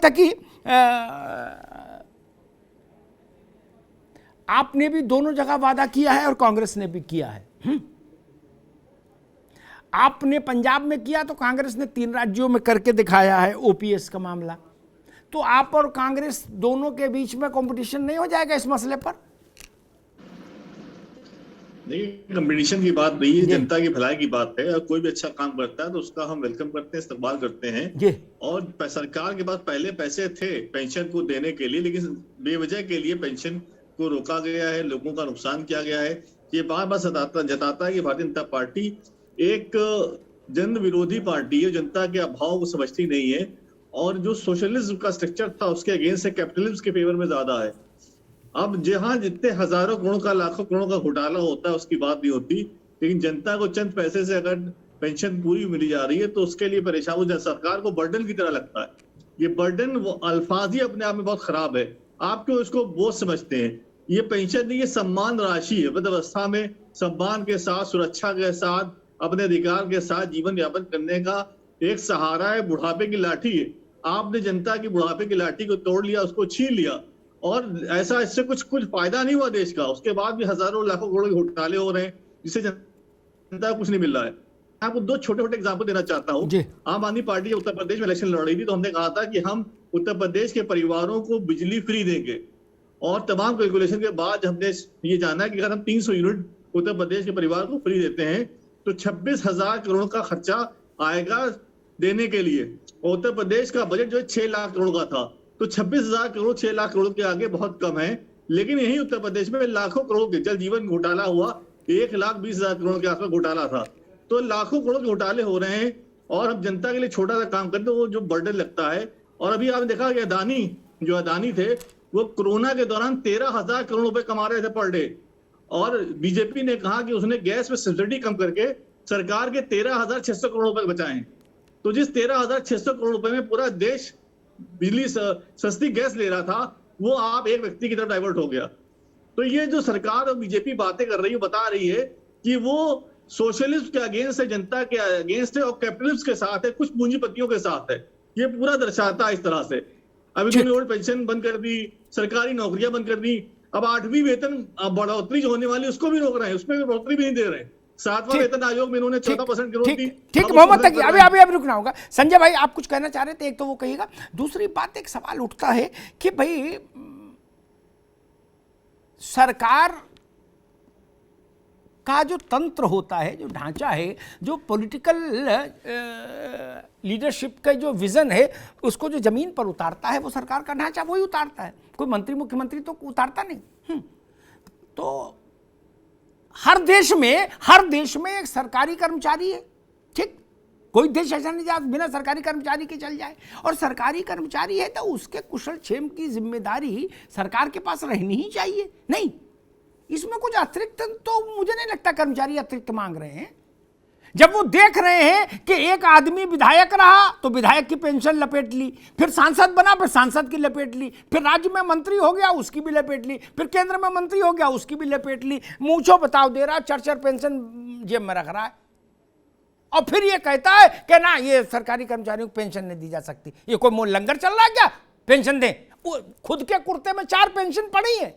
था कि आपने भी दोनों जगह वादा किया है और कांग्रेस ने भी किया है। आपने पंजाब में किया तो कांग्रेस ने 3 राज्यों में करके दिखाया है ओपीएस का मामला। तो आप और कांग्रेस दोनों के बीच में कंपटीशन नहीं हो जाएगा इस मसले पर? नहीं, कंपटीशन की बात नहीं है, जनता की भलाई की बात है। और कोई भी अच्छा काम करता है तो उसका हम वेलकम करते हैं, इस्तेमाल करते हैं। और सरकार के पास पहले पैसे थे पेंशन को देने के लिए, लेकिन बेवजह के लिए पेंशन को रोका गया है, लोगों का नुकसान किया गया है। ये बार बार जताता है कि भारतीय जनता पार्टी एक जन विरोधी पार्टी है, जनता के अभाव को समझती नहीं है और जो सोशलिज्म का स्ट्रक्चर था उसके अगेंस्ट है, कैपिटलिज्म के फेवर में ज्यादा है। अब जहां जितने हजारों करोड़ का लाखों करोड़ का घोटाला होता है उसकी बात नहीं होती, लेकिन जनता को चंद पैसे से अगर पेंशन पूरी मिली जा रही है तो उसके लिए परेशान हो जाए। सरकार को बर्डन की तरह लगता है। ये बर्डन वो अल्फाज ही अपने आप में बहुत खराब है। आप क्यों इसको बोझ समझते हैं? ये पेंशन नहीं, ये सम्मान राशि है। वृद्धावस्था में सम्मान के साथ, सुरक्षा के साथ, अपने अधिकार के साथ जीवन यापन करने का एक सहारा है। बुढ़ापे की लाठी है। आपने जनता की बुढ़ापे की लाठी को तोड़ लिया, उसको छीन लिया और ऐसा इससे कुछ फायदा नहीं हुआ देश का। उसके बाद भी हजारों लाखों करोड़ के घोटाले हो रहे हैं जिससे जनता को कुछ नहीं मिल रहा है। आपको 2 छोटे-छोटे एग्जांपल देना चाहता हूँ। आम आदमी पार्टी उत्तर प्रदेश में इलेक्शन लड़ रही थी तो हमने कहा था कि हम उत्तर प्रदेश के परिवारों को बिजली फ्री देंगे और तमाम कैलकुलेशन के बाद हमने ये जाना कि अगर हम 300 यूनिट उत्तर प्रदेश के परिवार को फ्री देते हैं तो 26,000 करोड़ का खर्चा आएगा देने के लिए। और उत्तर प्रदेश का बजट जो है 6 लाख करोड़ का था, तो 26,000 करोड़ 6 लाख करोड़ के आगे बहुत कम है। लेकिन यही उत्तर प्रदेश में लाखों करोड़ के जल जीवन घोटाला हुआ, 1,20,000 करोड़ के आसपास घोटाला था। तो लाखों करोड़ के घोटाले हो रहे हैं और हम जनता के लिए छोटा सा काम करते हैं, वो जो बर्डन लगता है। और अभी आपने देखा कि अदानी थे, वो कोरोना के दौरान 13,000 करोड़ रुपए कमा रहे थे पर डे। और बीजेपी ने कहा कि उसने गैस में सब्सिडी कम करके सरकार के 13,600 करोड़ रुपए बचाए। तो जिस 13,600 करोड़ रुपए में पूरा देश बिजली सस्ती गैस ले रहा था, वो आप एक व्यक्ति की तरफ डाइवर्ट हो गया। तो ये जो सरकार और बीजेपी बातें कर रही है, बता रही है कि वो सोशलिज्म के अगेंस्ट है, जनता के अगेंस्ट है और कैपिटलिज्म के साथ है, कुछ पूंजीपतियों के साथ है। ये पूरा दर्शाता है इस तरह से। अभी उन्होंने ओल्ड पेंशन बंद कर दी, सरकारी नौकरियां बंद कर दी। अब 8वीं वेतन बढ़ोतरी जो होने वाली उसको भी रोक रहे हैं, उसमें भी बढ़ोतरी भी नहीं दे रहे। 7वां वेतन आयोग में इन्होंने 14% ग्रोथ दी। ठीक, मोहम्मद तक अभी रुकना होगा। संजय भाई, आप कुछ कहना चाह रहे थे, एक तो वो कहिएगा। दूसरी बात, एक सवाल उठता है कि भाई सरकार का जो तंत्र होता है, जो ढांचा है, जो पॉलिटिकल लीडरशिप का जो विजन है, उसको जो जमीन पर उतारता है वो सरकार का ढांचा वही उतारता है। कोई मंत्री मुख्यमंत्री तो उतारता नहीं। तो हर देश में एक सरकारी कर्मचारी है। ठीक, कोई देश ऐसा नहीं जहां बिना सरकारी कर्मचारी के चल जाए। और सरकारी कर्मचारी है तो उसके कुशल क्षेम की जिम्मेदारी सरकार के पास रहनी ही चाहिए। नहीं, इसमें कुछ अतिरिक्त तो मुझे नहीं लगता कर्मचारी अतिरिक्त मांग रहे हैं। जब वो देख रहे हैं कि एक आदमी विधायक रहा तो विधायक की पेंशन लपेट ली, फिर सांसद बना फिर सांसद की लपेट ली, फिर राज्य में मंत्री हो गया उसकी भी लपेट ली, फिर केंद्र में मंत्री हो गया उसकी भी लपेट ली, मूंछों बताओ दे रहा, 4 पेंशन जेब में रख रहा है और फिर ये कहता है कि ना ये सरकारी कर्मचारियों को पेंशन नहीं दी जा सकती। ये कोई मोल लंगर चल रहा है क्या? पेंशन दें। खुद के कुर्ते में 4 पेंशन पड़ी है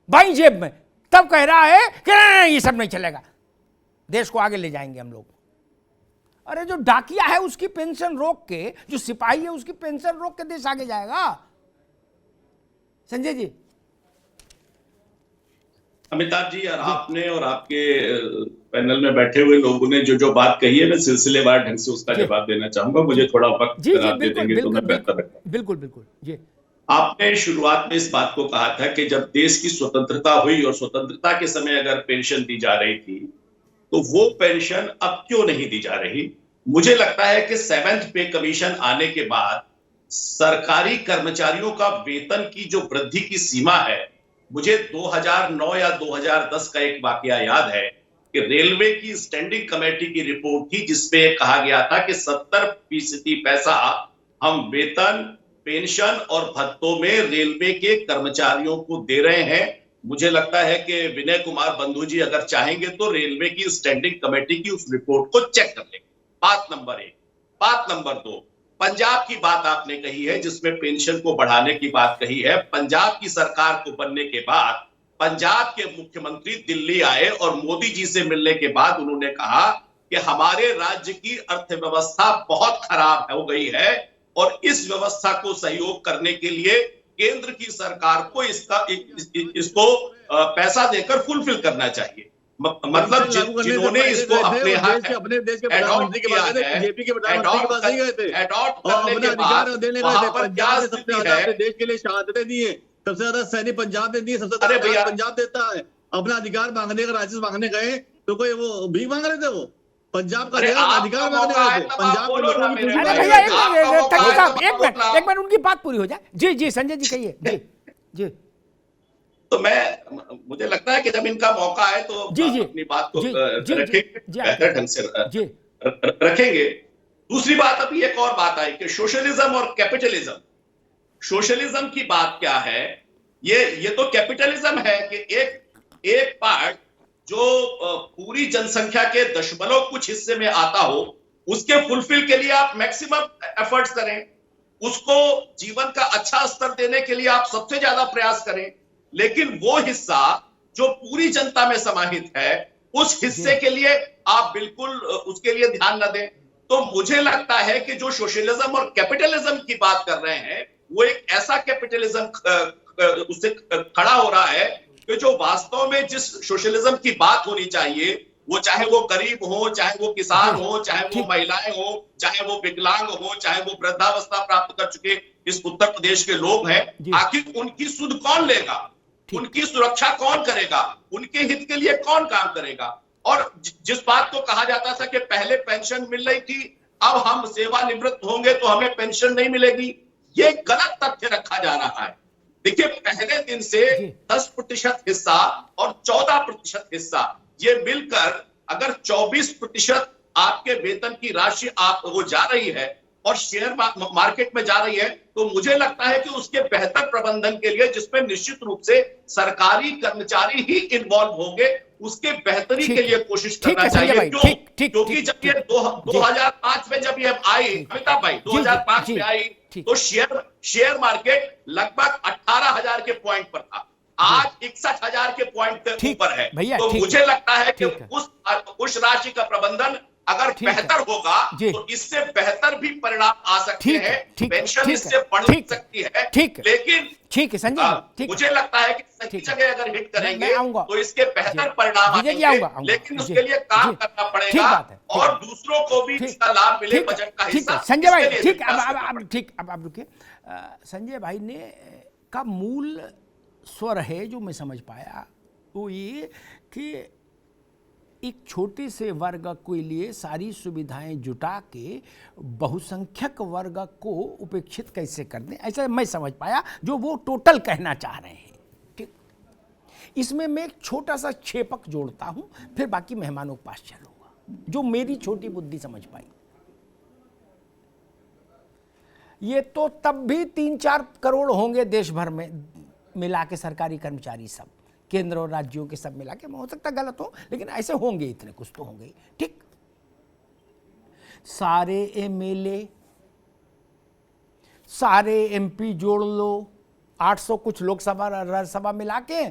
भाई जेब में, तब कह रहा है कि नहीं ये सब नहीं चलेगा, देश को आगे ले जाएंगे हम लोग। अरे जो डाकिया है उसकी पेंशन रोक के, जो सिपाही है उसकी पेंशन रोक के देश आगे जाएगा। संजय जी। अमिताभ जी, और आपने और आपके पैनल में बैठे हुए लोगों ने जो जो बात कही है, मैं सिलसिलेवार ढंग से उसका जवाब देना चाहूंगा। मुझे थोड़ा वक्त दे देंगे तो मैं बेहतर रखूंगा। बिल्कुल जी। आपने शुरुआत में इस बात को कहा था कि जब देश की स्वतंत्रता हुई और स्वतंत्रता के समय अगर पेंशन दी जा रही थी तो वो पेंशन अब क्यों नहीं दी जा रही। मुझे लगता है कि 7th पे कमीशन आने के बाद सरकारी कर्मचारियों का वेतन की जो वृद्धि की सीमा है, मुझे 2009 या 2010 का एक वाकया याद है कि रेलवे की स्टैंडिंग कमेटी की रिपोर्ट थी जिसपे कहा गया था कि 70% पैसा हम वेतन, पेंशन और भत्तों में रेलवे के कर्मचारियों को दे रहे हैं। मुझे लगता है कि विनय कुमार बंधु जी अगर चाहेंगे तो रेलवे की स्टैंडिंग कमेटी की उस रिपोर्ट को चेक कर लेंगे। बात नंबर 1। बात नंबर 2, पंजाब की बात आपने कही है जिसमें पेंशन को बढ़ाने की बात कही है। पंजाब की सरकार को बनने के बाद पंजाब के मुख्यमंत्री दिल्ली आए और मोदी जी से मिलने के बाद उन्होंने कहा कि हमारे राज्य की अर्थव्यवस्था बहुत खराब हो गई है और इस व्यवस्था को सहयोग करने के लिए केंद्र की सरकार को इसको पैसा देकर फुलफिल करना चाहिए। मतलब जिन्होंने इसको अपने देश के प्रधानमंत्री के पास बीजेपी के प्रधानमंत्री के पास नहीं गए थे और अपने अधिकार देने गए थे। पंजाब ने सबसे ज्यादा अपने देश के लिए शहादतें दी है, सबसे ज्यादा सैनिक पंजाब ने दिए, सबसे ज्यादा पंजाब देता है। अपना अधिकार मांगने का राजस्व मांगने गए तो कोई वो भीख मांग रहे थे, वो पंजाब का अधिकार मांगने गए थे। पंजाब के लोगों की एक मिनट उनकी बात पूरी हो जाए। जी जी संजय जी कहिए। जी जी तो मुझे लगता है कि जब इनका मौका है तो अपनी बात को बेहतर ढंग से रखेंगे। दूसरी बात, अभी एक और बात आई कि सोशलिज्म और कैपिटलिज्म। सोशलिज्म की बात क्या है? ये तो कैपिटलिज्म है कि एक पार्ट जो पूरी जनसंख्या के दशमलव कुछ हिस्से में आता हो, उसके फुलफिल के लिए आप मैक्सिमम एफर्ट्स करें, उसको जीवन का अच्छा स्तर देने के लिए आप सबसे ज्यादा प्रयास करें, लेकिन वो हिस्सा जो पूरी जनता में समाहित है उस हिस्से के लिए आप बिल्कुल उसके लिए ध्यान न दें। तो मुझे लगता है कि जो सोशलिज्म और कैपिटलिज्म की बात कर रहे हैं वो एक ऐसा कैपिटलिज्म उससे खड़ा हो रहा है कि जो वास्तव में जिस सोशलिज्म की बात होनी चाहिए, वो चाहे वो गरीब हो, चाहे वो किसान हो, चाहे वो महिलाएं हो, चाहे वो विकलांग हो, चाहे वो वृद्धावस्था प्राप्त कर चुके इस उत्तर प्रदेश के लोग हैं, आखिर उनकी सुध कौन लेगा, उनकी सुरक्षा कौन करेगा, उनके हित के लिए कौन काम करेगा? और जिस बात को कहा जाता था कि पहले पेंशन मिल रही थी, अब हम सेवानिवृत्त होंगे तो हमें पेंशन नहीं मिलेगी, ये गलत तथ्य रखा जा रहा है। देखिए, पहले दिन से 10% हिस्सा और 14% हिस्सा ये मिलकर अगर 24% आपके वेतन की राशि वो जा रही है और शेयर मार्केट में जा रही है, तो मुझे लगता है कि उसके बेहतर प्रबंधन के लिए, जिसमें निश्चित रूप से सरकारी कर्मचारी ही इन्वॉल्व होंगे, उसके बेहतरी के लिए कोशिश करना चाहिए। क्योंकि जब ये 2005 में जब ये आई, अमिताभ भाई 2005 में आई तो शेयर मार्केट लगभग 18,000 के पॉइंट पर था, आज 61,000 के पॉइंट के ऊपर है। तो मुझे लगता है कि उस राशि का प्रबंधन अगर बेहतर होगा तो इससे बेहतर भी परिणाम आ सकते हैं, पेंशन इससे बढ़ सकती है। लेकिन ठीक है संजय, मुझे लगता है कि सही जगह अगर हिट करेंगे तो इसके बेहतर परिणाम आएंगे, लेकिन उसके लिए काम करना पड़ेगा और दूसरों को भी इसका लाभ मिले, बजट का हिस्सा। संजय भाई ठीक, अब आप रुकिए। संजय भाई ने का मूल स्वर है जो मैं समझ पाया वो ये कि एक छोटे से वर्ग के लिए सारी सुविधाएं जुटा के बहुसंख्यक वर्ग को उपेक्षित कैसे कर दें, ऐसा मैं समझ पाया जो वो टोटल कहना चाह रहे हैं। ठीक, इसमें मैं एक छोटा सा क्षेपक जोड़ता हूं, फिर बाकी मेहमानों के पास चलूंगा, जो मेरी छोटी बुद्धि समझ पाई। ये तो तब भी 3-4 करोड़ होंगे देश भर में मिला के, सरकारी कर्मचारी सब, केंद्र और राज्यों के सब मिला के, हो सकता गलत हो लेकिन ऐसे होंगे, इतने कुछ तो होंगे। ठीक, सारे एमएलए सारे एमपी जोड़ लो, 800 कुछ लोकसभा राज्यसभा मिला के,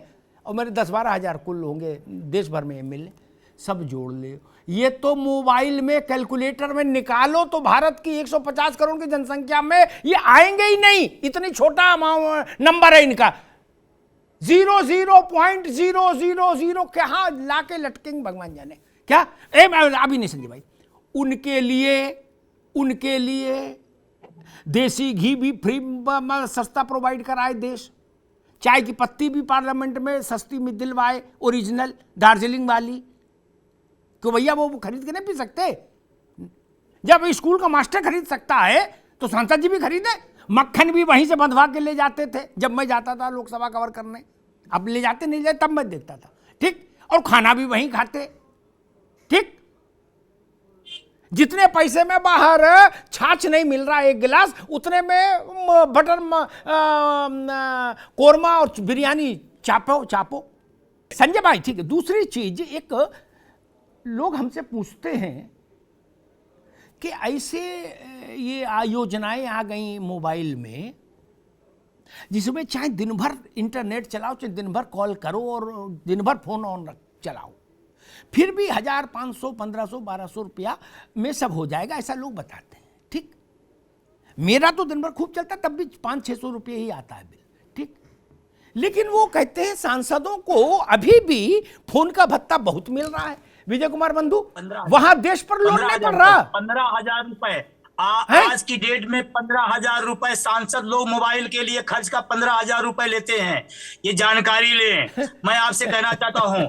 और मेरे 10-12 हजार कुल होंगे देश भर में एमएलए, सब जोड़ ले। ये तो मोबाइल में कैलकुलेटर में निकालो तो भारत की 150 करोड़ की जनसंख्या में ये आएंगे ही नहीं, इतनी छोटा नंबर है इनका। 0.000 कहाँ लाके लटकेंगे भगवान जाने क्या। अभी नहीं संजय भाई, उनके लिए देसी घी भी फ्री सस्ता प्रोवाइड कराए देश, चाय की पत्ती भी पार्लियामेंट में सस्ती दिलवाए, ओरिजिनल दार्जिलिंग वाली, तो भैया वो खरीद के नहीं पी सकते। जब स्कूल का मास्टर खरीद सकता है तो सांसद जी भी खरीदे। मक्खन भी वहीं से बंधवा के ले जाते थे जब मैं जाता था लोकसभा कवर करने, अब ले जाते नहीं जाते तब मैं देखता था। ठीक, और खाना भी वहीं खाते। ठीक, जितने पैसे में बाहर छाछ नहीं मिल रहा एक गिलास, उतने में बटर कोरमा और बिरयानी चापो। संजय भाई ठीक है। दूसरी चीज, एक लोग हमसे पूछते हैं कि ऐसे ये योजनाएं आ गई मोबाइल में, जिसमें चाहे दिन भर इंटरनेट चलाओ, चाहे दिन भर कॉल करो और दिन भर फोन ऑन चलाओ, फिर भी 1000, 500, 1500, 1200 रुपया में सब हो जाएगा, ऐसा लोग बताते हैं। ठीक, मेरा तो दिन भर खूब चलता, तब भी 500-600 रुपये ही आता है बिल। ठीक, लेकिन वो कहते हैं सांसदों को अभी भी फोन का भत्ता बहुत मिल रहा है। विजय कुमार बंधु, वहां देश पर लोन नहीं पड़ रहा। 15,000 रुपए आज की डेट में 15,000 रुपए सांसद लोग मोबाइल के लिए खर्च का 15,000 रुपए लेते हैं। ये जानकारी लें। मैं आपसे कहना चाहता हूं,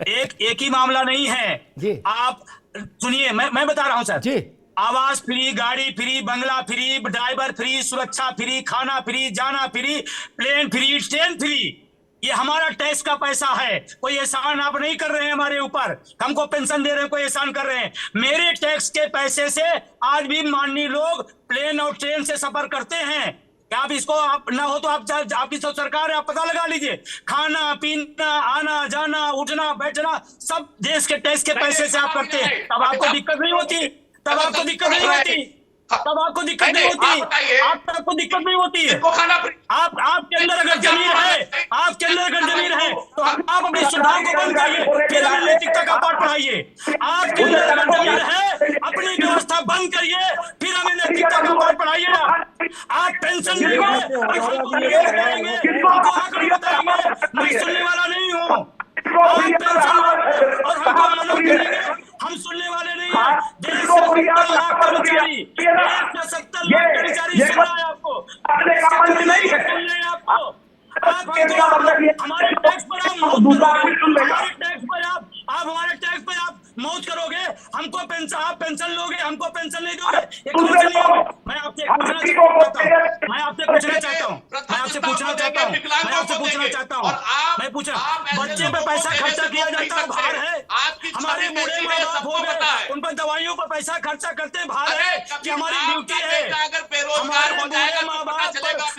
एक ही मामला नहीं है। आप सुनिए, मैं बता रहा हूं सर जी। आवास फ्री, गाड़ी फ्री, बंगला फ्री, ड्राइवर फ्री, सुरक्षा फ्री, खाना फ्री, जाना free, plane free, train free. ये हमारा टैक्स का पैसा है। कोई एहसान आप नहीं कर रहे हैं हमारे ऊपर, हमको पेंशन दे रहे हैं, कोई एहसान कर रहे हैं। मेरे टैक्स के पैसे से आज भी माननीय लोग प्लेन और ट्रेन से सफर करते हैं। क्या आप इसको आप ना हो तो आपकी तो सरकार है, आप पता लगा लीजिए। खाना पीना, आना जाना, उठना बैठना सब देश के टैक्स के पैसे से आप करते हैं। तब आपको दिक्कत नहीं होती, तब आपको दिक्कत नहीं होती, तब आपको दिक्कत नहीं होती, आपको दिक्कत नहीं होती है। आपके अंदर अगर जमीन है, आपके अंदर अगर जमीन है तो आप अपने सुधार को बंद करिए, फिर हमें नैतिकता का पाठ पढ़ाइए। आपके अंदर अगर जमीन है, अपनी व्यवस्था बंद करिए, फिर हमें नैतिकता का पाठ पढ़ाइए। आप पेंशन देंगे, मैं सुनने वाला नहीं हूँ। आप पेंशन और हमको मना करेंगे, हम सुनने वाले नहीं हैं। देश से 70 लाख कर्मचारी, 70 लाख कर्मचारी सुन रहा है आपको, सुन रहे हैं आपको। हमारे टैक्स पर आप मौत करोगे, हमारे टैक्स पर आप हमारे टैक्स पर आप मौत करोगे। हमको पेंशन, आप पेंशन लोगे, हमको पेंशन नहीं दोगे, ये कौन सी है? मैं आपसे पूछना चाहता हूँ, मैं आपसे पूछना चाहता हूँ, मैं आपसे पूछना चाहता हूँ, मैं आपसे पूछना चाहता हूँ, मैं पूछा, बच्चे पे पैसा खर्चा किया जाता है, भार है। हमारे बूढ़े माँ बाप हो गए, उन पर दवाइयों पर पैसा खर्चा करते हैं, भार है कि हमारी ड्यूटी है। हमारे बूढ़े माँ बाप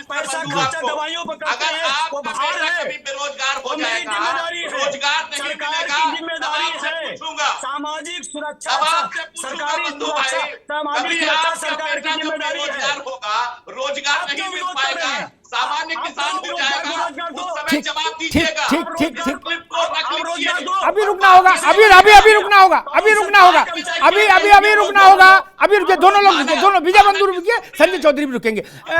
पैसा खर्चा दवाइयों पर करते हैं, वो भार है, बेरोजगार हो वो मेरी जाएगा, जिम्मेदारी है, रोजगार नहीं सरकार मिलेगा। की जिम्मेदारी आपसे है। पूछूंगा, सामाजिक सुरक्षा, अब आपसे पूछूंगा सरकारी बंधु सुरक्षा, भाई, सामाजिक कभी सुरक्षा आपका सरकार की बेटा जो जिम्मेदारी है। बेरोजगार होगा, रोजगार आप नहीं क्यों मिल विरोध कर रहे पाएगा, हैं? सामान्य किसान हो जाएगा, उस समय जवाब दीजिएगा। ठीक। रोजगार दो, अभी रुकना होगा, अभी रुकना होगा, अभी रुकना होगा, अभी रुकना होगा। अभी रुकिए, दोनों लोग रुकिए, दोनों, विजय बंधु रुकिए, संजय चौधरी भी रुकेंगे।